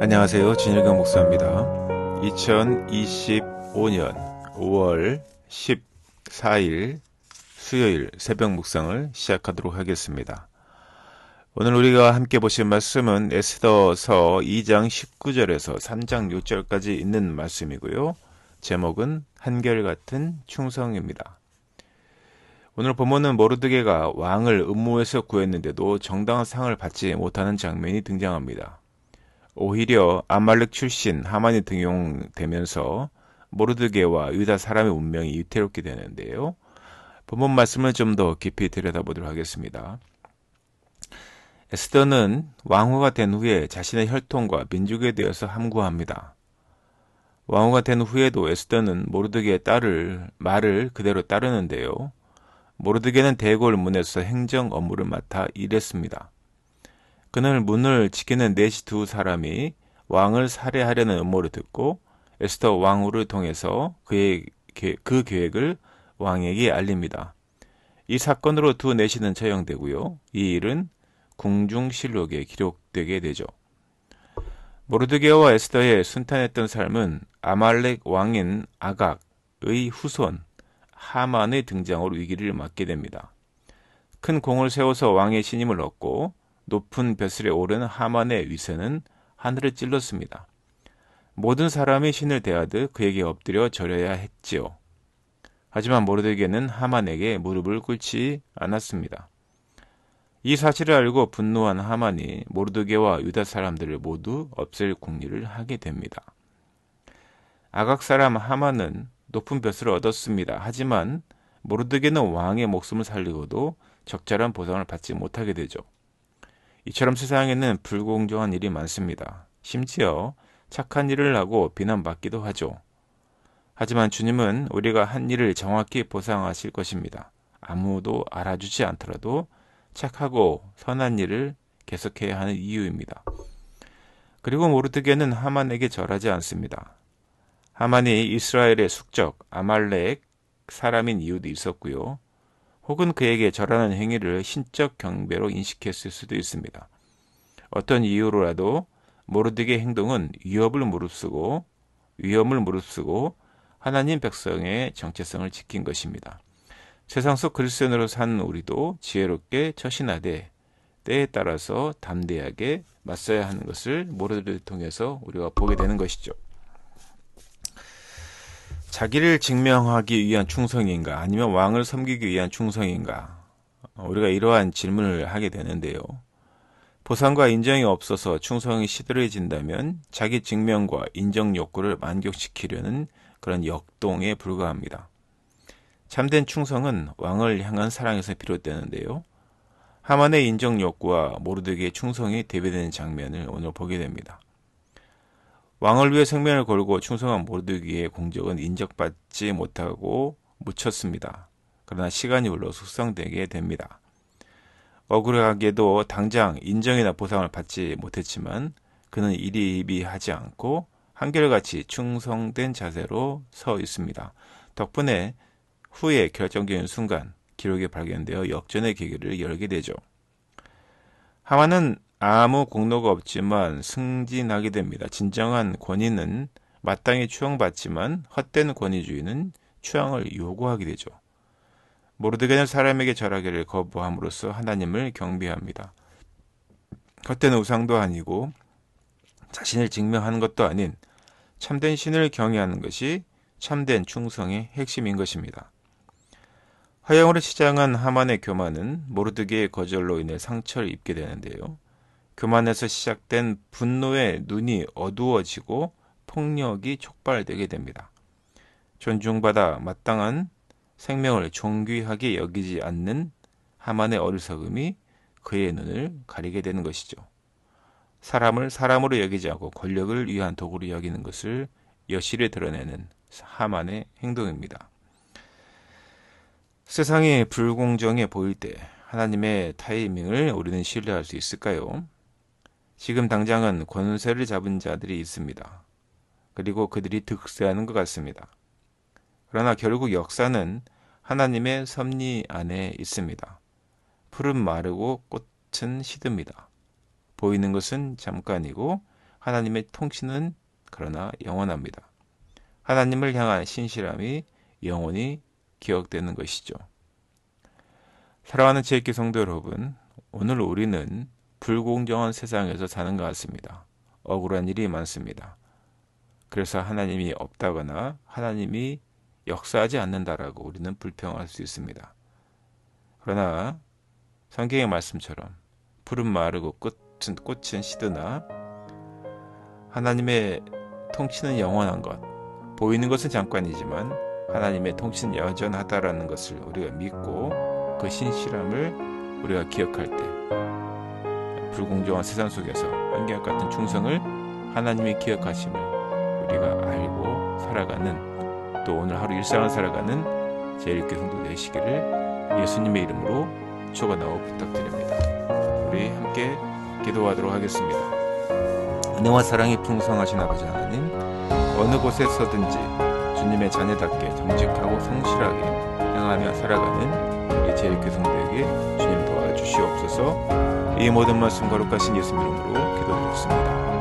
안녕하세요. 진일경 목사입니다. 2025년 5월 14일 수요일 새벽 묵상을 시작하도록 하겠습니다. 오늘 우리가 함께 보실 말씀은 에스더서 2장 19절에서 3장 6절까지 있는 말씀이고요. 제목은 한결같은 충성입니다. 오늘 본문은 모르드게가 왕을 음모에서 구했는데도 정당한 상을 받지 못하는 장면이 등장합니다. 오히려 아말렉 출신 하만이 등용되면서 모르드게와 유다 사람의 운명이 위태롭게 되는데요. 본문 말씀을 좀 더 깊이 들여다보도록 하겠습니다. 에스더는 왕후가 된 후에 자신의 혈통과 민족에 대해서 함구합니다. 왕후가 된 후에도 에스더는 모르드게의 말을 그대로 따르는데요. 모르드게는 대궐 문에서 행정 업무를 맡아 일했습니다. 그날 문을 지키는 내시 두 사람이 왕을 살해하려는 음모를 듣고 에스더 왕후를 통해서 그 계획을 왕에게 알립니다. 이 사건으로 두 내시는 처형되고요. 이 일은 궁중실록에 기록되게 되죠. 모르드게와 에스더의 순탄했던 삶은 아말렉 왕인 아각의 후손 하만의 등장으로 위기를 맞게 됩니다. 큰 공을 세워서 왕의 신임을 얻고 높은 벼슬에 오른 하만의 위세는 하늘을 찔렀습니다. 모든 사람이 신을 대하듯 그에게 엎드려 절여야 했지요. 하지만 모르드게는 하만에게 무릎을 꿇지 않았습니다. 이 사실을 알고 분노한 하만이 모르드게와 유다 사람들을 모두 없앨 궁리를 하게 됩니다. 아각 사람 하만은 높은 벼슬을 얻었습니다. 하지만 모르드게는 왕의 목숨을 살리고도 적절한 보상을 받지 못하게 되죠. 이처럼 세상에는 불공정한 일이 많습니다. 심지어 착한 일을 하고 비난받기도 하죠. 하지만 주님은 우리가 한 일을 정확히 보상하실 것입니다. 아무도 알아주지 않더라도 착하고 선한 일을 계속해야 하는 이유입니다. 그리고 모르드게는 하만에게 절하지 않습니다. 하만이 이스라엘의 숙적 아말렉 사람인 이유도 있었고요. 혹은 그에게 절하는 행위를 신적 경배로 인식했을 수도 있습니다. 어떤 이유로라도 모르드게의 행동은 위험을 무릅쓰고 하나님 백성의 정체성을 지킨 것입니다. 세상 속 그리스도인으로 사는 우리도 지혜롭게 처신하되 때에 따라서 담대하게 맞서야 하는 것을 모르드게를 통해서 우리가 보게 되는 것이죠. 자기를 증명하기 위한 충성인가 아니면 왕을 섬기기 위한 충성인가 우리가 이러한 질문을 하게 되는데요. 보상과 인정이 없어서 충성이 시들해진다면 자기 증명과 인정 욕구를 만족시키려는 그런 역동에 불과합니다. 참된 충성은 왕을 향한 사랑에서 비롯되는데요. 하만의 인정 욕구와 모르드게의 충성이 대비되는 장면을 오늘 보게 됩니다. 왕을 위해 생명을 걸고 충성한 모르드게의 공적은 인정받지 못하고 묻혔습니다. 그러나 시간이 흘러 숙성되게 됩니다. 억울하게도 당장 인정이나 보상을 받지 못했지만 그는 이리이비하지 않고 한결같이 충성된 자세로 서 있습니다. 덕분에 후에 결정적인 순간 기록에 발견되어 역전의 계기를 열게 되죠. 하만은 아무 공로가 없지만 승진하게 됩니다. 진정한 권위는 마땅히 추앙받지만 헛된 권위주의는 추앙을 요구하게 되죠. 모르드게는 사람에게 절하기를 거부함으로써 하나님을 경배합니다. 헛된 우상도 아니고 자신을 증명하는 것도 아닌 참된 신을 경외하는 것이 참된 충성의 핵심인 것입니다. 화형으로 치장한 하만의 교만은 모르드게의 거절로 인해 상처를 입게 되는데요. 교만에서 시작된 분노의 눈이 어두워지고 폭력이 촉발되게 됩니다. 존중받아 마땅한 생명을 존귀하게 여기지 않는 하만의 어리석음이 그의 눈을 가리게 되는 것이죠. 사람을 사람으로 여기지 않고 권력을 위한 도구로 여기는 것을 여실히 드러내는 하만의 행동입니다. 세상이 불공정해 보일 때 하나님의 타이밍을 우리는 신뢰할 수 있을까요? 지금 당장은 권세를 잡은 자들이 있습니다. 그리고 그들이 득세하는 것 같습니다. 그러나 결국 역사는 하나님의 섭리 안에 있습니다. 풀은 마르고 꽃은 시듭니다. 보이는 것은 잠깐이고 하나님의 통치는 그러나 영원합니다. 하나님을 향한 신실함이 영원히 기억되는 것이죠. 사랑하는 제1교 성도 여러분, 오늘 우리는 불공정한 세상에서 사는 것 같습니다. 억울한 일이 많습니다. 그래서 하나님이 없다거나 하나님이 역사하지 않는다라고 우리는 불평할 수 있습니다. 그러나 성경의 말씀처럼 푸른 마르고 꽃은 시드나 하나님의 통치는 영원한 것, 보이는 것은 잠깐이지만 하나님의 통치는 여전하다라는 것을 우리가 믿고 그 신실함을 우리가 기억할 때 불공정한 세상 속에서 한결 같은 충성을 하나님이 기억하심을 우리가 알고 살아가는, 또 오늘 하루 일상을 살아가는 제1교 성도 되시기를 예수님의 이름으로 축원하고 부탁드립니다. 우리 함께 기도하도록 하겠습니다. 은혜와 사랑이 풍성하신 아버지 하나님, 어느 곳에 서든지 주님의 자녀답게 정직하고 성실하게 행하며 살아가는 우리 제1교 성도에게 주님 도와주시옵소서. 이 모든 말씀 거룩하신 예수님 이름으로 기도드렸습니다.